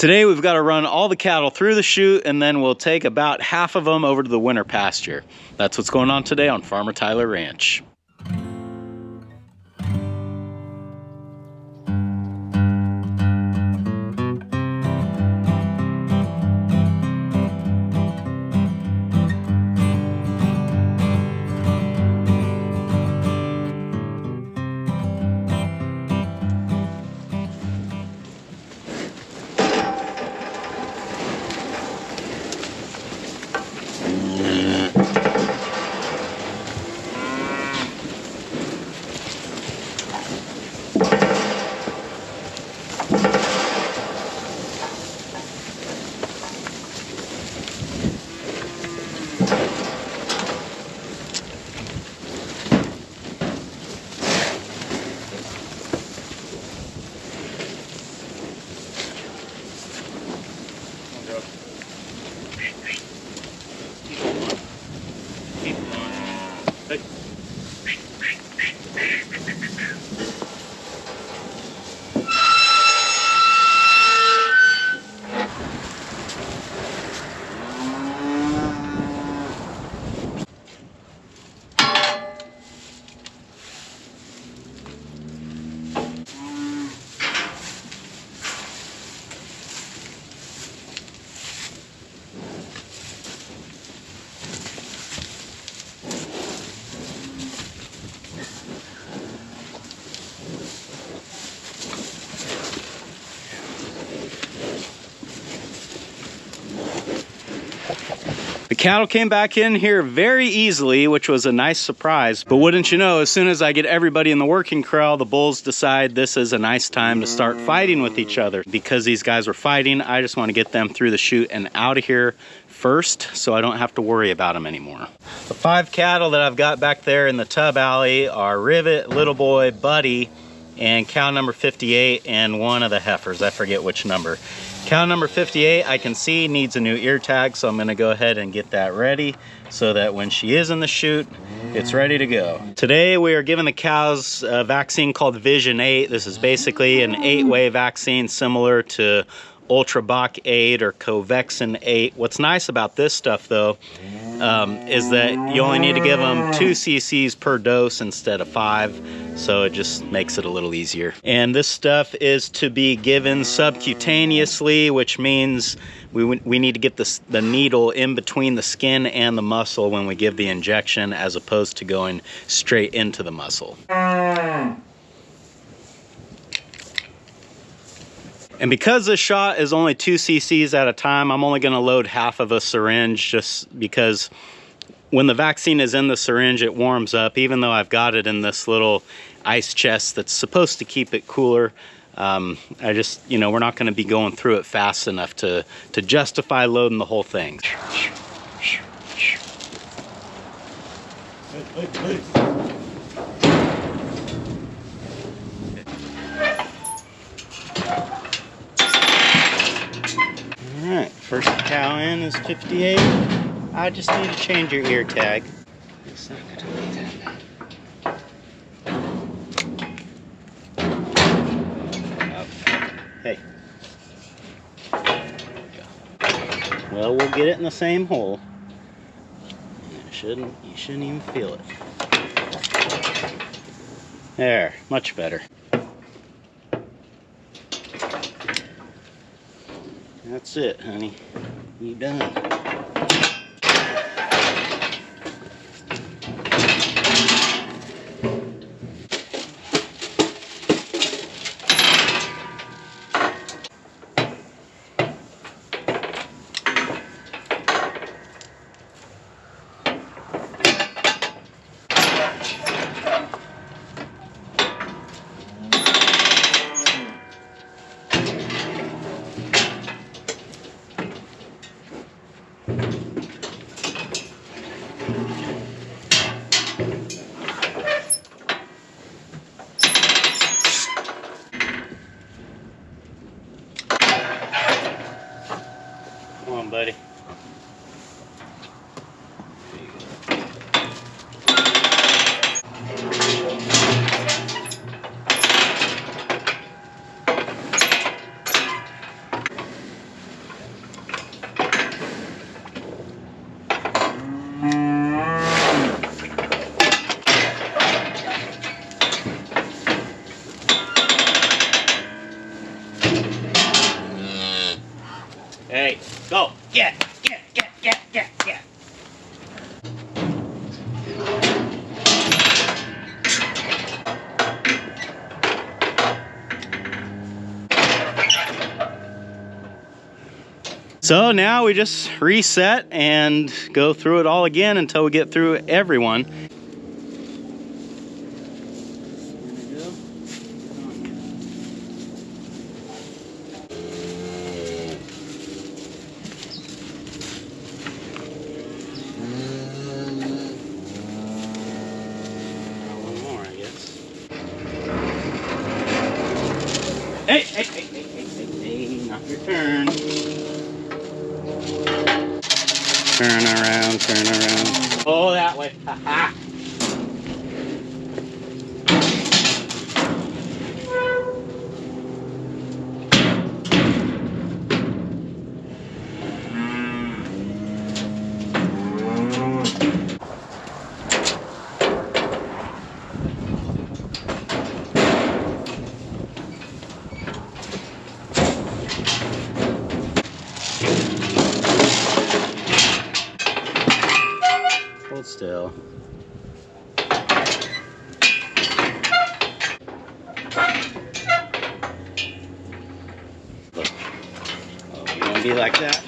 Today we've got to run all the cattle through the chute, and then we'll take about half of them over to the winter pasture. That's what's going on today on Farmer Tyler Ranch. The cattle came back in here very easily, which was a nice surprise. But wouldn't you know, as soon as I get everybody in the working corral, the bulls decide this is a nice time to start fighting with each other. Because these guys were fighting, I just want to get them through the chute and out of here first, so I don't have to worry about them anymore. The 5 cattle that I've got back there in the tub alley are Rivet, Little Boy, Buddy, and cow number 58, and one of the heifers. I forget which number. Cow number 58, I can see needs a new ear tag, so I'm gonna go ahead and get that ready so that when she is in the chute, it's ready to go. Today we are giving the cows a vaccine called Vision 8. This is basically an 8-way vaccine similar to Ultraboc 8 or Covexin 8. What's nice about this stuff though is that you only need to give them 2 cc's per dose instead of 5, so it just makes it a little easier. And this stuff is to be given subcutaneously, which means we need to get the needle in between the skin and the muscle when we give the injection, as opposed to going straight into the muscle. And because this shot is only 2 cc's at a time, I'm only going to load half of a syringe, just because when the vaccine is in the syringe, it warms up, even though I've got it in this little ice chest that's supposed to keep it cooler. I just, you know, we're not going to be going through it fast enough to justify loading the whole thing. Alright, first cow in is 58. I just need to change your ear tag. Hey. Well, we'll get it in the same hole. You shouldn't even feel it. There, much better. That's it, honey. You done. Come on, buddy. Hey, go. Get. So now we just reset and go through it all again until we get through everyone. One more, I guess. Hey, not your turn. Turn around. Oh, that way. Ha ha. Hold still. Look. Oh, you want to be like that?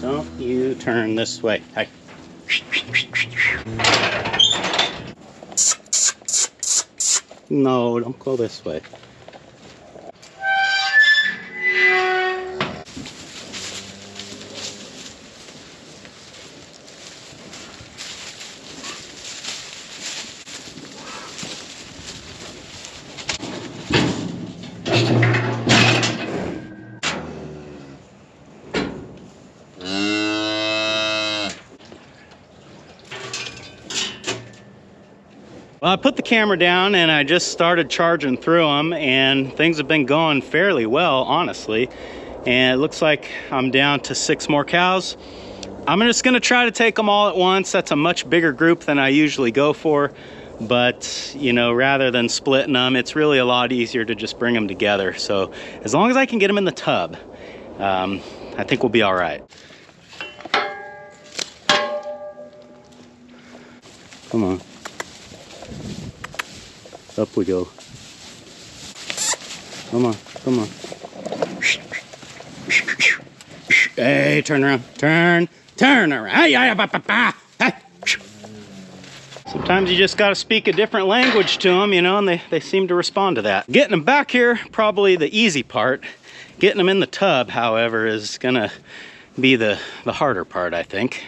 Don't you turn this way. Hey. No, don't go this way. Well, I put the camera down and I just started charging through them, and things have been going fairly well, honestly. And it looks like I'm down to 6 more cows. I'm just gonna try to take them all at once. That's a much bigger group than I usually go for. But, you know, rather than splitting them, it's really a lot easier to just bring them together. So as long as I can get them in the tub, I think we'll be all right. Come on. Up we go. Come on, come on. Hey, turn around. Turn around. Sometimes you just got to speak a different language to them, you know, and they seem to respond to that. Getting them back here, probably the easy part. Getting them in the tub, however, is gonna be the harder part, I think.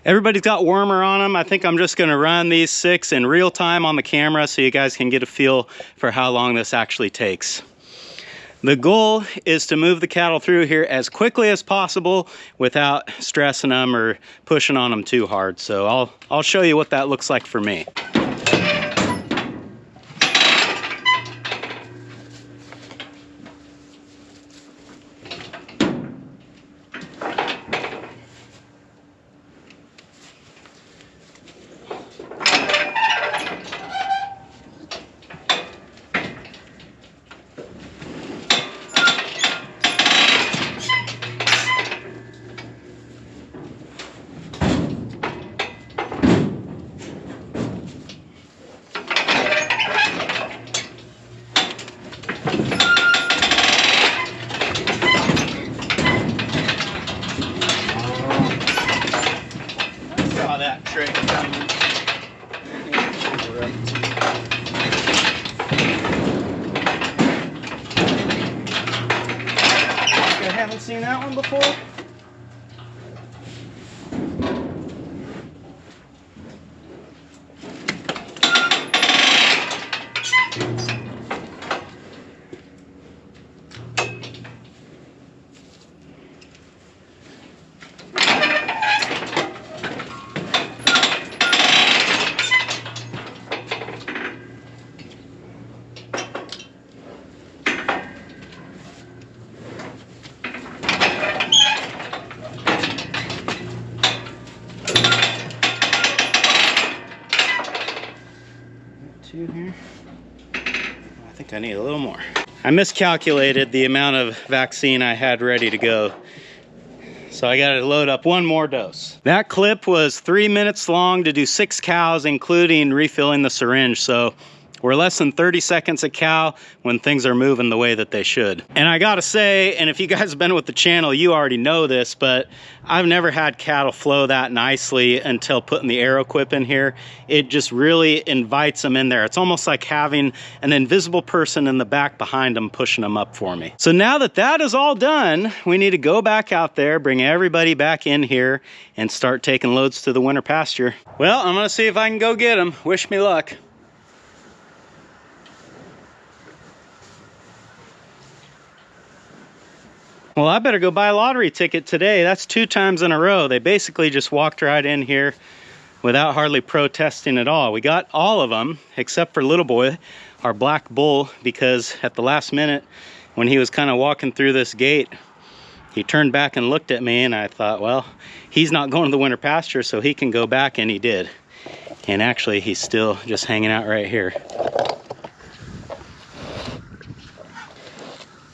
Everybody's got warmer on them. I think I'm just gonna run these 6 in real time on the camera so you guys can get a feel for how long this actually takes. The goal is to move the cattle through here as quickly as possible without stressing them or pushing on them too hard. So I'll show you what that looks like for me. saw that trick coming. I haven't seen that one before. Here. I think I need a little more. I miscalculated the amount of vaccine I had ready to go, so I got to load up one more dose. That clip was 3 minutes long to do 6 cows, including refilling the syringe, so we're less than 30 seconds a cow when things are moving the way that they should. And I gotta say, and if you guys have been with the channel, you already know this, but I've never had cattle flow that nicely until putting the Arrowquip in here. It just really invites them in there. It's almost like having an invisible person in the back behind them pushing them up for me. So now that that is all done, we need to go back out there, bring everybody back in here, and start taking loads to the winter pasture. Well, I'm gonna see if I can go get them. Wish me luck. Well, I better go buy a lottery ticket today. That's 2 times in a row. They basically just walked right in here without hardly protesting at all. We got all of them, except for Little Boy, our black bull, because at the last minute, when he was kind of walking through this gate, he turned back and looked at me, and I thought, well, he's not going to the winter pasture, so he can go back, and he did. And actually, he's still just hanging out right here.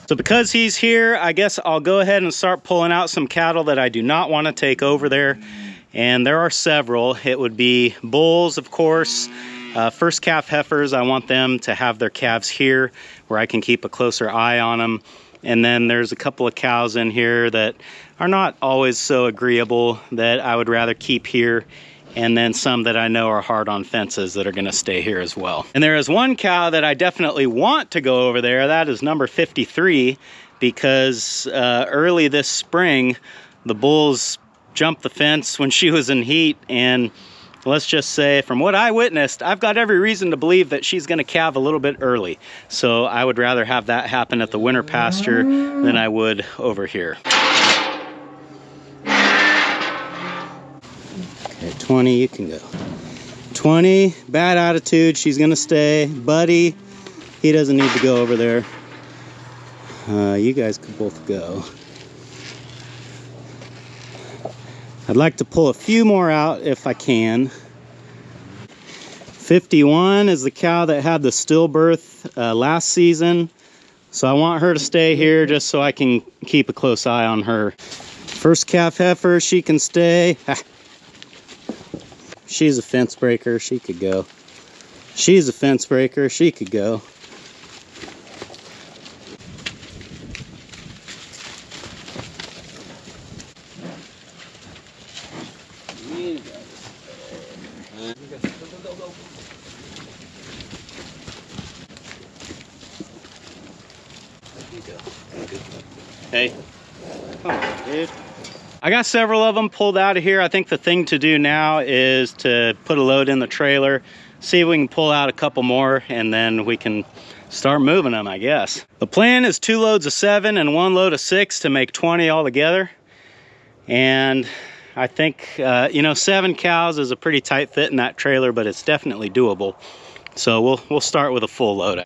So because he's here, I guess I'll go ahead and start pulling out some cattle that I do not want to take over there. And there are several. It would be bulls, of course. First calf heifers, I want them to have their calves here where I can keep a closer eye on them. And then there's a couple of cows in here that are not always so agreeable that I would rather keep here. And then some that I know are hard on fences that are going to stay here as well. And there is one cow that I definitely want to go over there. That is number 53, because early this spring, the bulls jumped the fence when she was in heat. And let's just say, from what I witnessed, I've got every reason to believe that she's going to calve a little bit early. So I would rather have that happen at the winter pasture than I would over here. 20, you can go. 20, bad attitude, she's gonna stay. Buddy, he doesn't need to go over there. You guys could both go. I'd like to pull a few more out if I can. 51 is the cow that had the stillbirth last season. So I want her to stay here just so I can keep a close eye on her. First calf heifer, she can stay. She's a fence breaker, she could go. She's a fence breaker, she could go. Hey, come on, dude. I got several of them pulled out of here. I think the thing to do now is to put a load in the trailer, see if we can pull out a couple more, and then we can start moving them, I guess. The plan is 2 loads of 7 and 1 load of 6 to make 20 altogether. And I think, you know, 7 cows is a pretty tight fit in that trailer, but it's definitely doable. So we'll start with a full load.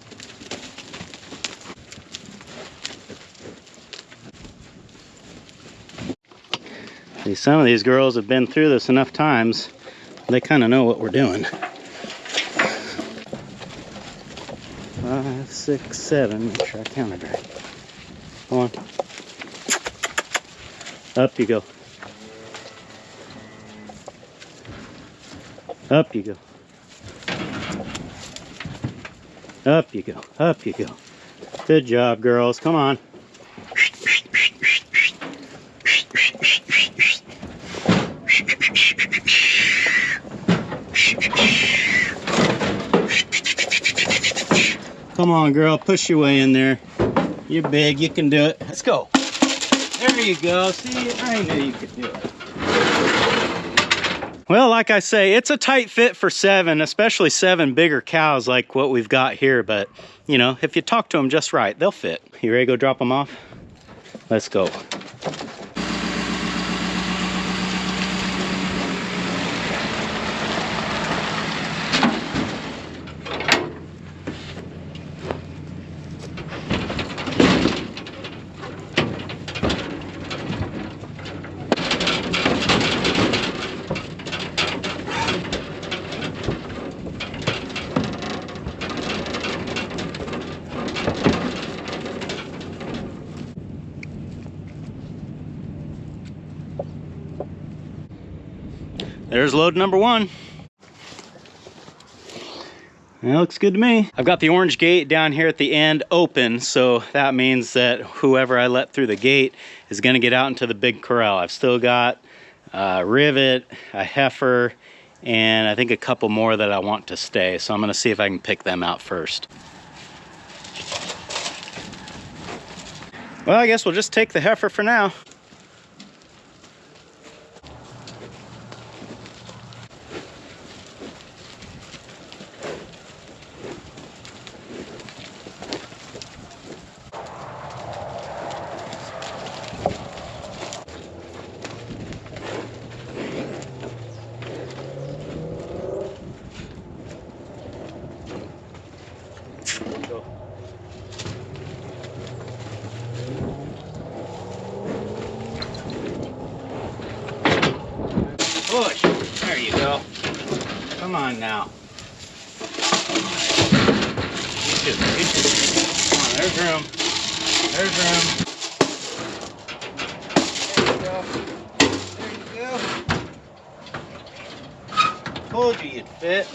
See, some of these girls have been through this enough times, they kind of know what we're doing. 5, 6, 7, make sure I counted right. Come on. Up you go. Up you go. Up you go. Up you go. Good job, girls. Come on. Come on, girl, push your way in there. You're big, you can do it. Let's go. There you go. See, I knew you could do it. Well, like I say, it's a tight fit for 7, especially 7 bigger cows like what we've got here. But, you know, if you talk to them just right, they'll fit. You ready to go drop them off? Let's go. There's load number 1. It looks good to me. I've got the orange gate down here at the end open, so that means that whoever I let through the gate is gonna get out into the big corral. I've still got a rivet, a heifer, and I think a couple more that I want to stay. So I'm gonna see if I can pick them out first. Well, I guess we'll just take the heifer for now. Push. There you go. Come on now. Come on, there's room. There's room. There you go. There you go. Told you you'd fit.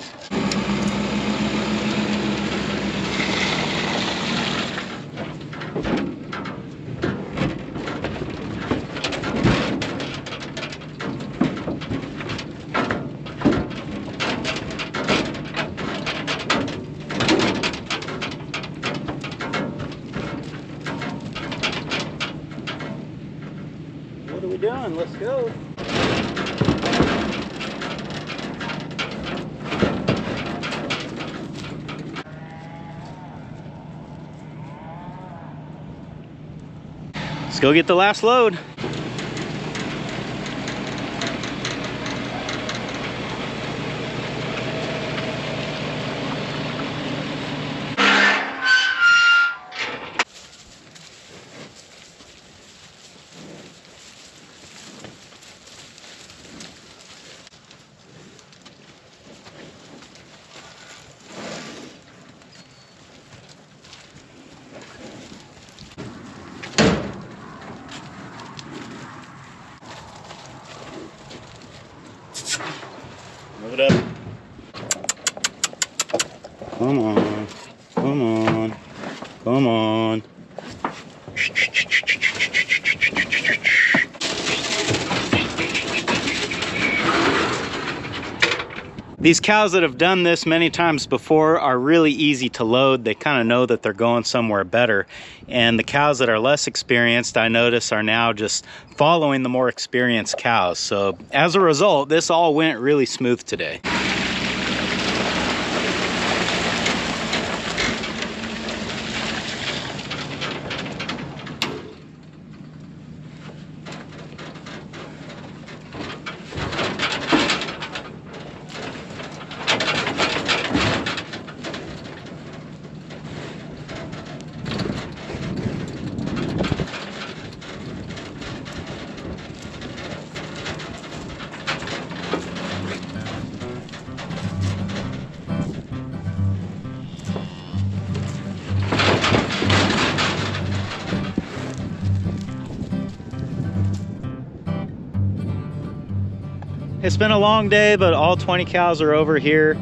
What are we doing? Let's go. Let's go get the last load. Move it up. Come on. Come on. Come on. These cows that have done this many times before are really easy to load. They kind of know that they're going somewhere better. And the cows that are less experienced, I notice, are now just following the more experienced cows. So as a result, this all went really smooth today. It's been a long day, but all 20 cows are over here,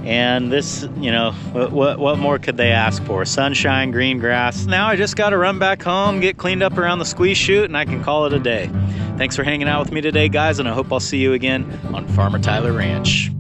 and this, you know, what more could they ask for? Sunshine, green grass. Now I just got to run back home, get cleaned up around the squeeze chute, and I can call it a day. Thanks for hanging out with me today, guys, and I hope I'll see you again on Farmer Tyler Ranch.